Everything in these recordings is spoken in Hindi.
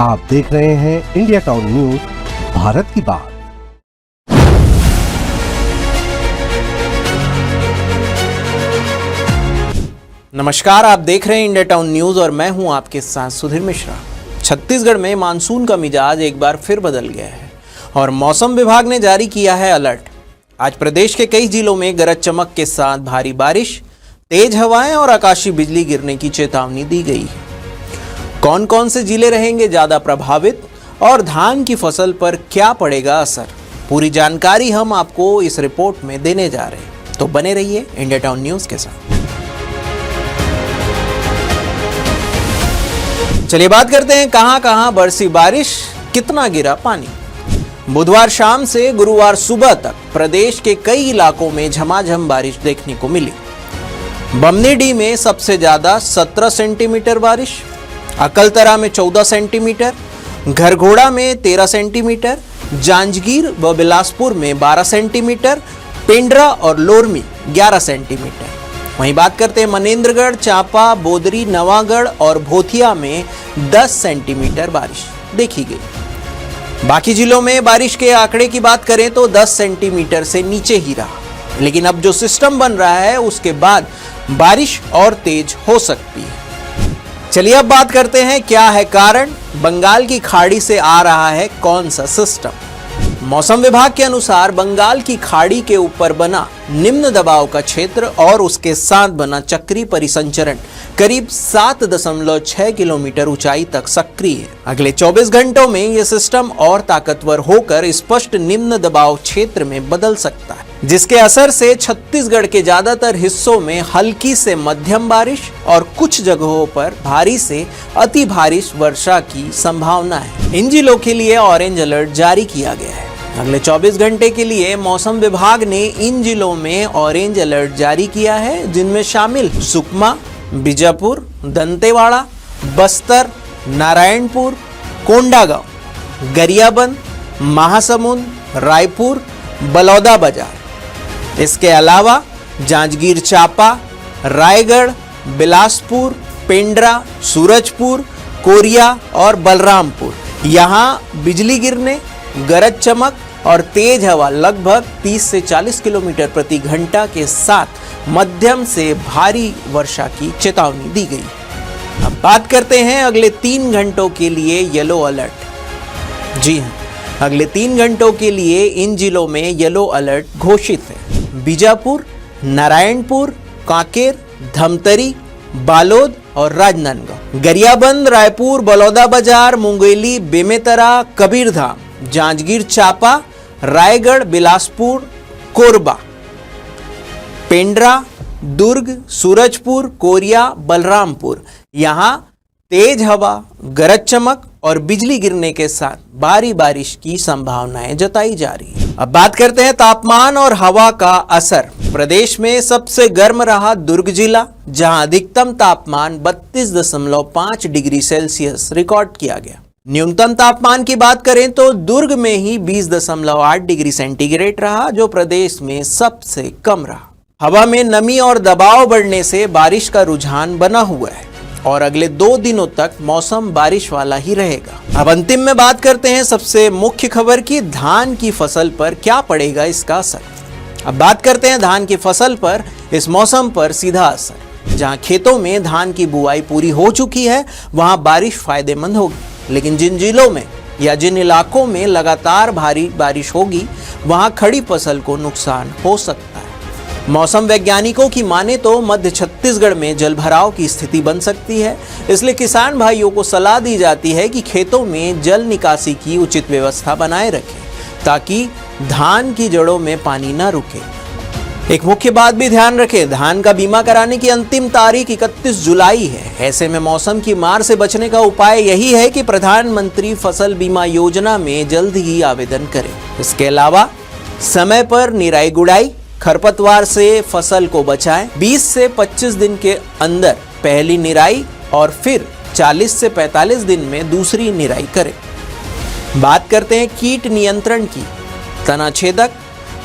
आप देख रहे हैं इंडिया टाउन न्यूज, भारत की बात। नमस्कार, आप देख रहे हैं इंडिया टाउन न्यूज और मैं हूं आपके साथ सुधीर मिश्रा। छत्तीसगढ़ में मानसून का मिजाज एक बार फिर बदल गया है और मौसम विभाग ने जारी किया है अलर्ट। आज प्रदेश के कई जिलों में गरज चमक के साथ भारी बारिश, तेज हवाएं और आकाशीय बिजली गिरने की चेतावनी दी गई है। कौन कौन से जिले रहेंगे ज्यादा प्रभावित और धान की फसल पर क्या पड़ेगा असर, पूरी जानकारी हम आपको इस रिपोर्ट में देने जा रहे हैं, तो बने रहिए इंडिया टाउन न्यूज के साथ। चलिए बात करते हैं कहां कहां बरसी बारिश, कितना गिरा पानी। बुधवार शाम से गुरुवार सुबह तक प्रदेश के कई इलाकों में झमाझम बारिश देखने को मिली। बमनीडी में सबसे ज्यादा 17 सेंटीमीटर बारिश, अकलतरा में 14 सेंटीमीटर, घरघोड़ा में 13 सेंटीमीटर, जांजगीर व बिलासपुर में 12 सेंटीमीटर, पेंड्रा और लोरमी 11 सेंटीमीटर। वहीं बात करते हैं मनेंद्रगढ़, चांपा, बोदरी, नवागढ़ और भोथिया में 10 सेंटीमीटर बारिश देखी गई। बाकी जिलों में बारिश के आंकड़े की बात करें तो 10 सेंटीमीटर से नीचे ही रहा, लेकिन अब जो सिस्टम बन रहा है उसके बाद बारिश और तेज हो सकती है। चलिए अब बात करते हैं क्या है कारण, बंगाल की खाड़ी से आ रहा है कौन सा सिस्टम। मौसम विभाग के अनुसार बंगाल की खाड़ी के ऊपर बना निम्न दबाव का क्षेत्र और उसके साथ बना चक्रीय परिसंचरण करीब 7.6 किलोमीटर ऊंचाई तक सक्रिय है। अगले 24 घंटों में यह सिस्टम और ताकतवर होकर स्पष्ट निम्न दबाव क्षेत्र में बदल सकता है, जिसके असर से छत्तीसगढ़ के ज्यादातर हिस्सों में हल्की से मध्यम बारिश और कुछ जगहों पर भारी से अति भारी वर्षा की संभावना है। इन जिलों के लिए ऑरेंज अलर्ट जारी किया गया है। अगले 24 घंटे के लिए मौसम विभाग ने इन जिलों में ऑरेंज अलर्ट जारी किया है, जिनमें शामिल सुकमा, बीजापुर, दंतेवाड़ा, बस्तर, नारायणपुर, कोंडागांव, गरियाबंद, महासमुंद, रायपुर, बलौदाबाजार। इसके अलावा जांजगीर चांपा, रायगढ़, बिलासपुर, पेंड्रा, सूरजपुर, कोरिया और बलरामपुर, यहाँ बिजली गिरने, गरज चमक और तेज हवा लगभग 30 से 40 किलोमीटर प्रति घंटा के साथ मध्यम से भारी वर्षा की चेतावनी दी गई। अब बात करते हैं अगले 3 घंटों के लिए येलो अलर्ट। जी हां, अगले 3 घंटों के लिए इन जिलों में येलो अलर्ट घोषित है। बीजापुर, नारायणपुर, कांकेर, धमतरी, बालोद और राजनांदगांव, गरियाबंद, रायपुर, बलौदाबाजार, मुंगेली, बेमेतरा, कबीरधाम, जांजगीर चांपा, रायगढ़, बिलासपुर, कोरबा, पेंड्रा, दुर्ग, सूरजपुर, कोरिया, बलरामपुर, यहाँ तेज हवा, गरज चमक और बिजली गिरने के साथ भारी बारिश की संभावनाएं जताई जा रही है। अब बात करते हैं तापमान और हवा का असर। प्रदेश में सबसे गर्म रहा दुर्ग जिला, जहां अधिकतम तापमान 32.5 डिग्री सेल्सियस रिकॉर्ड किया गया। न्यूनतम तापमान की बात करें तो दुर्ग में ही 20.8 डिग्री सेंटीग्रेड रहा, जो प्रदेश में सबसे कम रहा। हवा में नमी और दबाव बढ़ने से बारिश का रुझान बना हुआ है और अगले 2 दिनों तक मौसम बारिश वाला ही रहेगा। अब अंतिम में बात करते हैं सबसे मुख्य खबर की, धान की फसल पर क्या पड़ेगा इसका असर। अब बात करते हैं धान की फसल पर इस मौसम पर सीधा असर। जहां खेतों में धान की बुआई पूरी हो चुकी है वहां बारिश फायदेमंद होगी, लेकिन जिन जिलों में या जिन इलाकों में लगातार भारी बारिश होगी वहां खड़ी फसल को नुकसान हो सकता है। मौसम वैज्ञानिकों की माने तो मध्य छत्तीसगढ़ में जलभराव की स्थिति बन सकती है, इसलिए किसान भाइयों को सलाह दी जाती है कि खेतों में जल निकासी की उचित व्यवस्था बनाए रखें ताकि धान की जड़ों में पानी न रुके। एक मुख्य बात भी ध्यान रखें, धान का बीमा कराने की अंतिम तारीख 31 जुलाई है। ऐसे में मौसम की मार से बचने का उपाय यही है कि प्रधानमंत्री फसल बीमा योजना में जल्द ही आवेदन करें। इसके अलावा समय पर निराई गुड़ाई, खरपतवार से फसल को बचाएं। 20 से 25 दिन के अंदर पहली निराई और फिर 40 से 45 दिन में दूसरी निराई करें। बात करते हैं कीट नियंत्रण की। तना छेदक,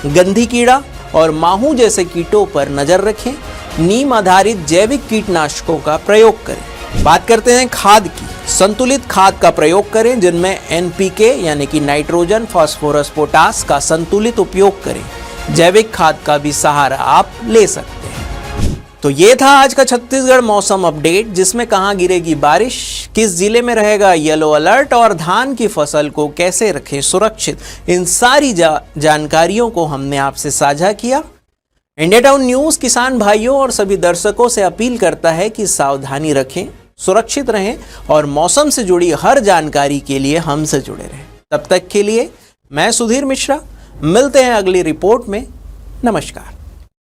गंधी कीड़ा और माहू जैसे कीटों पर नजर रखें। नीम आधारित जैविक कीटनाशकों का प्रयोग करें। बात करते हैं खाद की। संतुलित खाद का प्रयोग करें जिनमें एनपीके यानी कि नाइट्रोजन, फास्फोरस, पोटास का संतुलित उपयोग करें। जैविक खाद का भी सहारा आप ले सकते हैं। तो ये था आज का छत्तीसगढ़ मौसम अपडेट, जिसमें कहां गिरेगी बारिश, किस जिले में रहेगा येलो अलर्ट और धान की फसल को कैसे रखें सुरक्षित, इन सारी जानकारियों को हमने आपसे साझा किया। इंडिया टाउन न्यूज किसान भाइयों और सभी दर्शकों से अपील करता है कि सावधानी रखें, सुरक्षित रहें और मौसम से जुड़ी हर जानकारी के लिए हमसे जुड़े रहें। तब तक के लिए मैं सुधीर मिश्रा, मिलते हैं अगली रिपोर्ट में। नमस्कार।